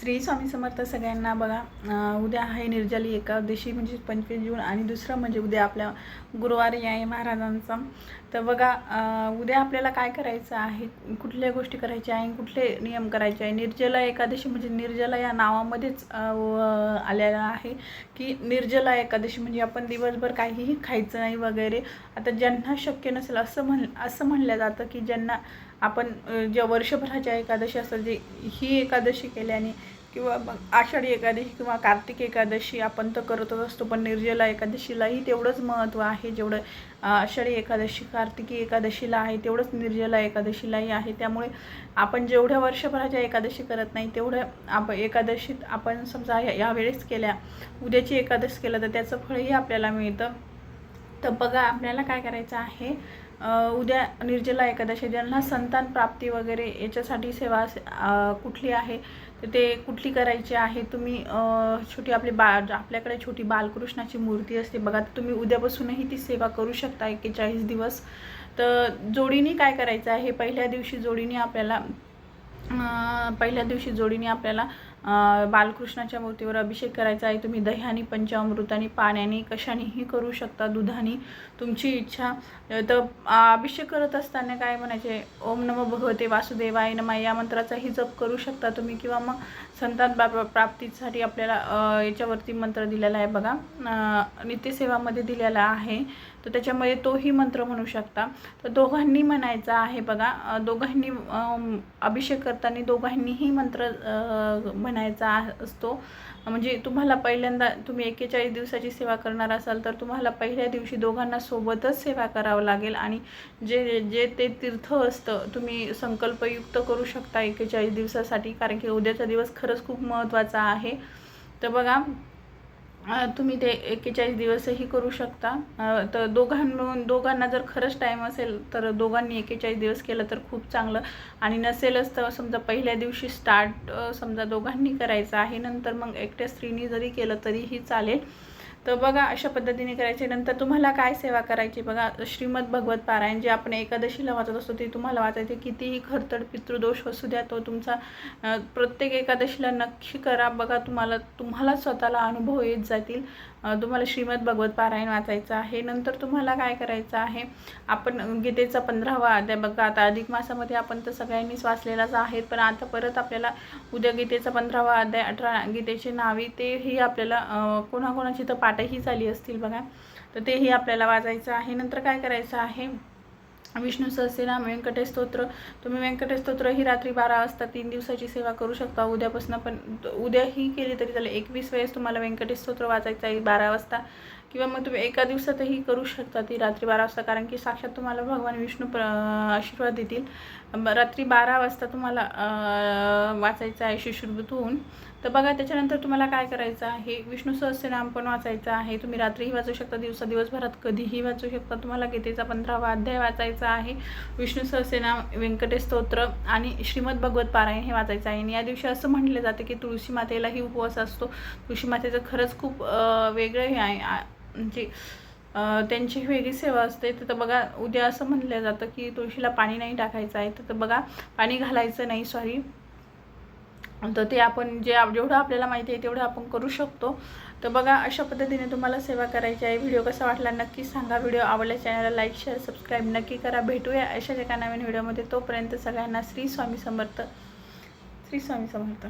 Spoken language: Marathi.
श्री स्वामी समर्थ सगळ्यांना। बघा, उद्या आहे निर्जली एकादशी म्हणजे 25 जून आणि दुसरं म्हणजे उद्या आपल्या गुरुवारी आहे महाराजांचा। तर बघा, उद्या आपल्याला काय करायचं आहे, कुठल्या गोष्टी करायच्या आहे, कुठले नियम करायचे आहे। निर्जला एकादशी म्हणजे निर्जला या नावामध्येच आलेला आहे की निर्जला एकादशी म्हणजे आपण दिवसभर काहीही खायचं नाही वगैरे। आता ज्यांना शक्य नसेल असं म्हणलं जातं की ज्यांना आपण ज्या वर्षभराच्या एकादशी असतात जे ही एकादशी केल्याने किंवा मग आषाढी एकादशी किंवा कार्तिक एकादशी आपण तर करतच असतो, पण निर्जला एकादशीलाही तेवढंच महत्त्व आहे जेवढं आषाढी एकादशी कार्तिकी एकादशीला आहे तेवढंच निर्जला एकादशीलाही आहे। त्यामुळे आपण जेवढ्या वर्षभराच्या एकादशी करत नाही तेवढ्या एकादशीत आपण समजा यावेळेस केल्या, उद्याची एकादशी केलं तर त्याचं फळही आपल्याला मिळतं। तर बघा, आपल्याला काय करायचं आहे, उद्या निर्जला एकादशी ज्यांना संतान प्राप्ती वगैरे याच्यासाठी सेवा कुठली आहे तर ते कुठली करायची आहे। तुम्ही छोटी आपल्याकडे छोटी बालकृष्णाची मूर्ती असते बघा, तुम्ही उद्यापासूनही ती सेवा करू शकता 41 दिवस। तर जोडीने काय करायचं आहे, पहिल्या दिवशी जोडीने आपल्याला बालकृष्णाच्या मूर्तीवर अभिषेक करायचा आहे। तुम्ही दह्याने, पंचामृताने, पाण्याने, कशानेही करू शकता, दुधाने, तुमची इच्छा। तर अभिषेक करत असताना काय म्हणायचे, ओम नमो भगवते वासुदेवाय नमः या मंत्राचाही जप करू शकता तुम्ही, किंवा मग संतान प्राप्तीसाठी आपल्याला याच्यावरती मंत्र दिलेला आहे बघा, नित्यसेवामध्ये दिलेला आहे, तर त्याच्यामध्ये तोही मंत्र म्हणू शकता। तर दोघांनी म्हणायचा आहे बघा, दोघांनी अभिषेक करताना दोघांनीही मंत्र म्हणायचा असतो। म्हणजे तुम्हाला पहिल्यांदा तुम्ही 41 दिवसाची सेवा करणार असाल तर तुम्हाला पहिल्या दिवशी दोघांना सोबतच सेवा करावं लागेल, आणि जे ते तीर्थ असतं तुम्ही संकल्पयुक्त करू शकता 41 दिवसासाठी, कारण की उद्याचा दिवस खरंच खूप महत्त्वाचा आहे। तर बघा, तुम्ही ते 41 दिवसही करू शकता। तर दोघांना जर खरंच टाईम असेल तर दोघांनी 41 दिवस केलं तर खूप चांगलं, आणि नसेलच तर समजा पहिल्या दिवशी स्टार्ट समजा दोघांनी करायचं आहे, नंतर मग एकट्या स्त्रीनी जरी केलं तरीही चालेल। तर बघा, अशा पद्धतीने करायचे। नंतर तुम्हाला काय सेवा करायची बघा, श्रीमद भगवत पारायण जे आपण एकादशीला वाचत असतो ते तुम्हाला वाचायचे। कितीही खरतड पितृदोष असू द्या, तो तुमचा प्रत्येक एकादशीला नक्की करा बघा, तुम्हाला स्वतःला अनुभव येत जातील। तुम्हाला श्रीमद भगवत पारायण वाचायचं आहे। नंतर तुम्हाला काय करायचं आहे, आपण गीतेचा 15वा अध्याय बघा, आता अधिक मासामध्ये आपण तर सगळ्यांनीच वाचलेलाच आहे, पण आता परत आपल्याला उद्या गीतेचा 15वा अध्याय 18 गीतेची नावे तेही आपल्याला कोणाकोणाची तर पाठही झाली असतील बघा, तर तेही आपल्याला वाचायचं आहे। नंतर काय करायचं आहे, विष्णू सहस्रनाम, व्यंकटेश स्तोत्र, तुम्ही व्यंकटेश स्तोत्र ही रात्री 12 वाजता 3 दिवसाची सेवा करू शकता उद्यापासून, पण उद्याही केली तरी चालेल। 21 वेळेस तुम्हाला व्यंकटेश स्तोत्र वाचायचं आहे 12 वाजता, किंवा मग तुम्ही एका दिवसातही करू शकता ती रात्री 12 वाजता, कारण की साक्षात तुम्हाला भगवान विष्णू आशीर्वाद देतील। रात्री 12 वाजता तुम्हाला वाचायचं आहे शुश्रुत होऊन। तर बघा, त्याच्यानंतर तुम्हाला काय करायचं आहे, विष्णू सहस्रनाम पण वाचायचं आहे। तुम्ही रात्रीही वाचू शकता, दिवसभरात कधीही वाचू शकता। तुम्हाला गीतेचा 15वा अध्याय वाचायचा आहे, विष्णू सहस्रनाम, व्यंकटेश स्तोत्र आणि श्रीमद भगवत पारायण हे वाचायचं आहे। आणि या दिवशी असं म्हटलं जातं की तुळशी मातेलाही उपवास असतो। तुळशी मातेचं खरंच खूप वेगळं हे आहे, म्हणजे त्यांची वेगळी सेवा असते। तर बघा, उद्या असं म्हटलं जातं की तुळशीला पाणी नाही टाकायचं आहे, तर बघा पाणी घालायचं नाही, सॉरी। तर ते आपण जेवढं आपल्याला माहिती आहे तेवढं आपण करू शकतो। तर बघा, अशा पद्धतीने तुम्हाला सेवा करायची आहे। व्हिडिओ कसा वाटला नक्की सांगा, व्हिडिओ आवडल्यास चॅनलला लाईक, शेअर, सबस्क्राईब नक्की करा। भेटूया अशाच एका नवीन व्हिडिओमध्ये, तोपर्यंत सगळ्यांना श्री स्वामी समर्थ, श्री स्वामी समर्थ।